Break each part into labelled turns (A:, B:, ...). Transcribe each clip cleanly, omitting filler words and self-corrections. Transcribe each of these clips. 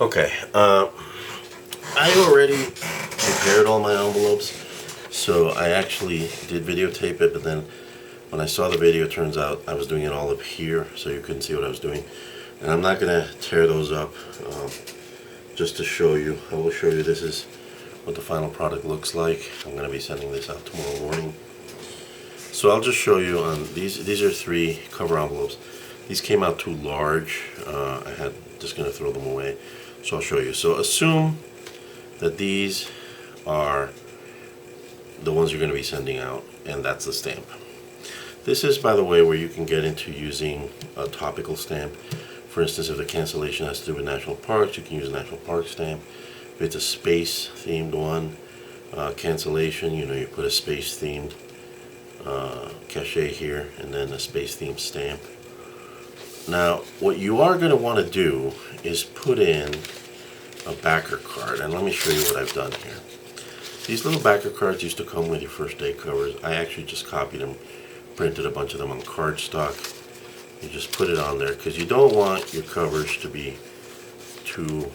A: Okay, I already prepared all my envelopes, so I actually did videotape it, but then when I saw the video, it turns out I was doing it all up here, so you couldn't see what I was doing. And I'm not going to tear those up, just to show you. I will show you this is what the final product looks like. I'm going to be sending this out tomorrow morning. So I'll just show you on these are 3 cover envelopes. These came out too large. I had just going to throw them away. So I'll show you. So assume that these are the ones you're going to be sending out, and that's the stamp. This is, by the way, where you can get into using a topical stamp. For instance, if the cancellation has to do with national parks, you can use a national park stamp. If it's a space themed one, cancellation, you put a space themed cachet here and then a space themed stamp. Now, what you are going to want to do is put in a backer card, and let me show you what I've done here. These little backer cards used to come with your first day covers. I actually just copied them, printed a bunch of them on cardstock. You just put it on there because you don't want your covers to be too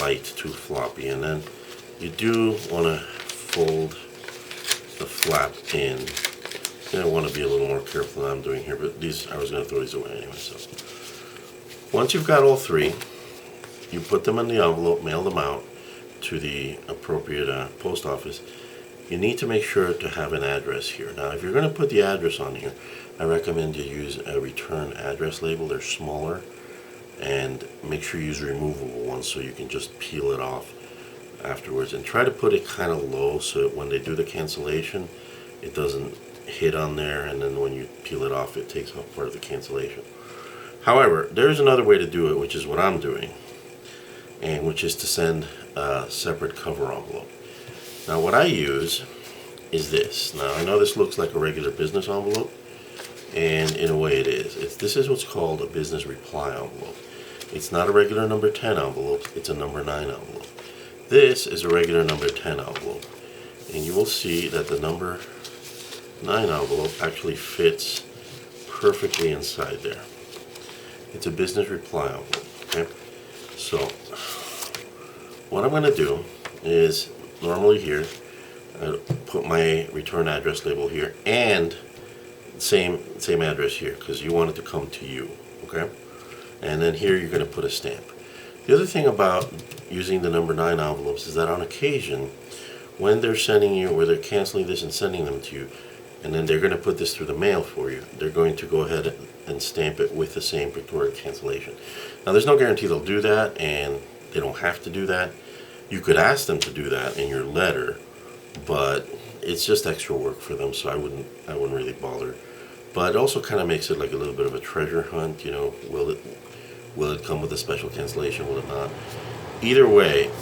A: light, too floppy, and then you do want to fold the flap in. I want to be a little more careful than I'm doing here, but I was going to throw these away anyway. So once you've got all 3, you put them in the envelope, mail them out to the appropriate post office. You need to make sure to have an address here. Now, if you're going to put the address on here, I recommend you use a return address label. They're smaller, and make sure you use removable ones so you can just peel it off afterwards. And try to put it kind of low so that when they do the cancellation, it doesn't hit on there, and then when you peel it off, it takes off part of the cancellation. However, there's another way to do it, which is what I'm doing, and which is to send a separate cover envelope. Now, what I use is this. Now, I know this looks like a regular business envelope, and in a way it is. This is what's called a business reply envelope. It's not a regular number 10 envelope, it's a number 9 envelope. This is a regular number 10 envelope, and you will see that the number 9 envelope actually fits perfectly inside there. It's a business reply envelope. Okay, so what I'm going to do is, normally here, I put my return address label here and same address here because you want it to come to you. Okay, and then here you're going to put a stamp. The other thing about using the number 9 envelopes is that on occasion, when they're sending you, or they're canceling this and sending them to you, and then they're going to put this through the mail for you, they're going to go ahead and stamp it with the same pictorial cancellation. Now, there's no guarantee they'll do that, and they don't have to do that. You could ask them to do that in your letter, but it's just extra work for them, so I wouldn't really bother. But it also kind of makes it like a little bit of a treasure hunt. Will it come with a special cancellation? Will it not? Either way,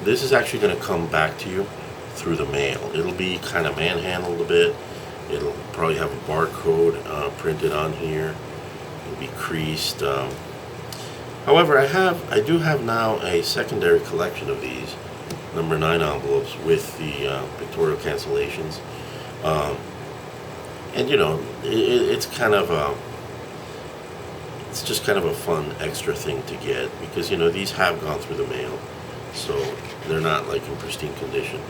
A: this is actually going to come back to you through the mail. It'll be kind of manhandled a bit. It'll probably have a barcode printed on here. It'll be creased. However, I do have now a secondary collection of these number 9 envelopes with the pictorial cancellations. And it's kind of it's just kind of a fun extra thing to get because these have gone through the mail, so they're not like in pristine condition.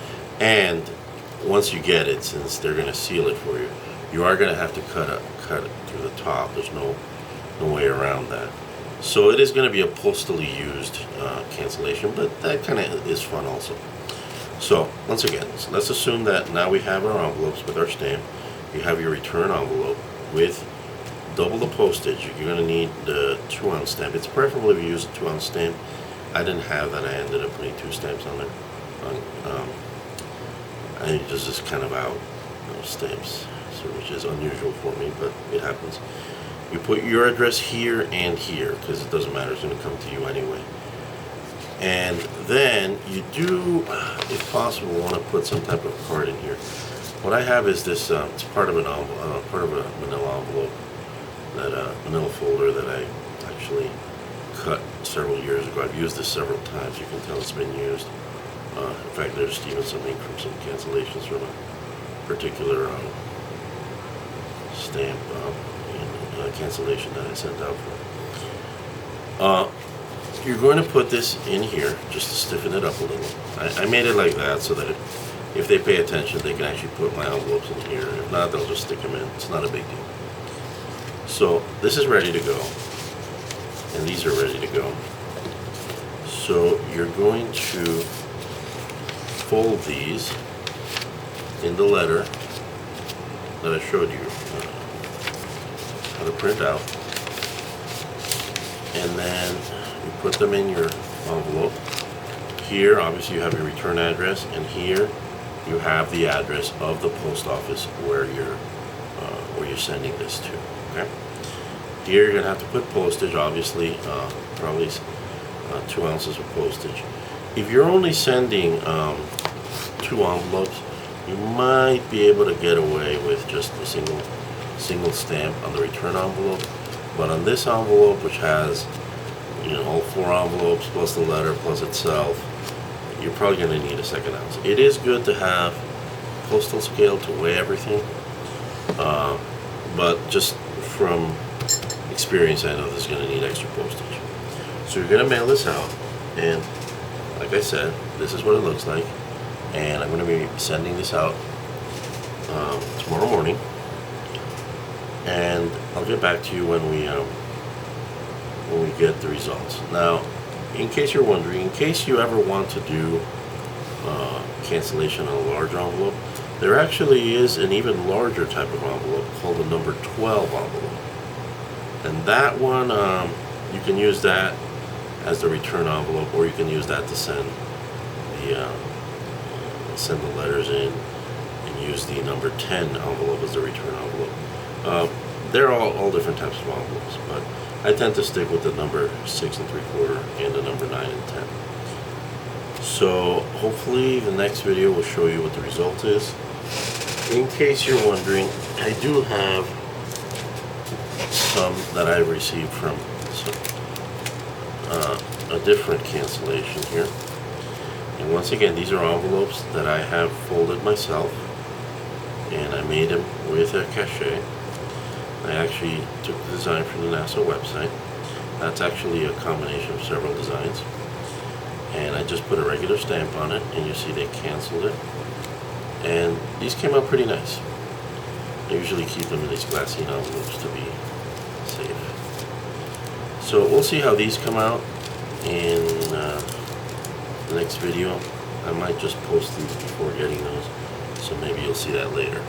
A: And once you get it, since they're going to seal it for you, you are going to have to cut it through the top. There's no way around that. So it is going to be a postally used cancellation, but that kind of is fun also. So once again, let's assume that now we have our envelopes with our stamp. You have your return envelope with double the postage. You're going to need the 2-ounce stamp. It's preferable if you use a 2-ounce stamp. I didn't have that. I ended up putting 2 stamps on there. I just kind of out stamps, so which is unusual for me, but it happens. You put your address here and here because it doesn't matter. It's going to come to you anyway. And then you do, if possible, want to put some type of card in here. What I have is this. It's part of a manila envelope, manila folder that I actually cut several years ago. I've used this several times. You can tell it's been used. In fact, there's even some ink from some cancellations from a particular stamp cancellation that I sent out for. you're going to put this in here just to stiffen it up a little. I made it like that so that if they pay attention, they can actually put my envelopes in here. If not, they'll just stick them in. It's not a big deal. So this is ready to go, and these are ready to go. So you're going to fold these in the letter that I showed you how to print out, and then you put them in your envelope. Here, obviously, you have your return address, and here you have the address of the post office where you're sending this to. Okay. Here, you're gonna have to put postage. Obviously, probably 2 ounces of postage. If you're only sending 2 envelopes, you might be able to get away with just a single stamp on the return envelope. But on this envelope, which has all 4 envelopes plus the letter plus itself, you're probably going to need a 2nd ounce. It is good to have postal scale to weigh everything, but just from experience, I know this is going to need extra postage. So you're going to mail this out, and like I said, this is what it looks like, and I'm going to be sending this out tomorrow morning, and I'll get back to you when we get the results. Now, in case you're wondering, in case you ever want to do cancellation on a large envelope, there actually is an even larger type of envelope called the number 12 envelope. And that one, you can use that as the return envelope, or you can use that to send the letters in, and use the number 10 envelope as the return envelope. They're all different types of envelopes, but I tend to stick with the number 6 3/4 and the number 9 and 10. So hopefully the next video will show you what the result is. In case you're wondering, I do have some that I received from a different cancellation here. And once again, these are envelopes that I have folded myself, and I made them with a cachet. I actually took the design from the NASA website. That's actually a combination of several designs. And I just put a regular stamp on it, and you see they canceled it. And these came out pretty nice. I usually keep them in these glassine envelopes to be safe. So we'll see how these come out in the next video. I might just post these before getting those, so maybe you'll see that later.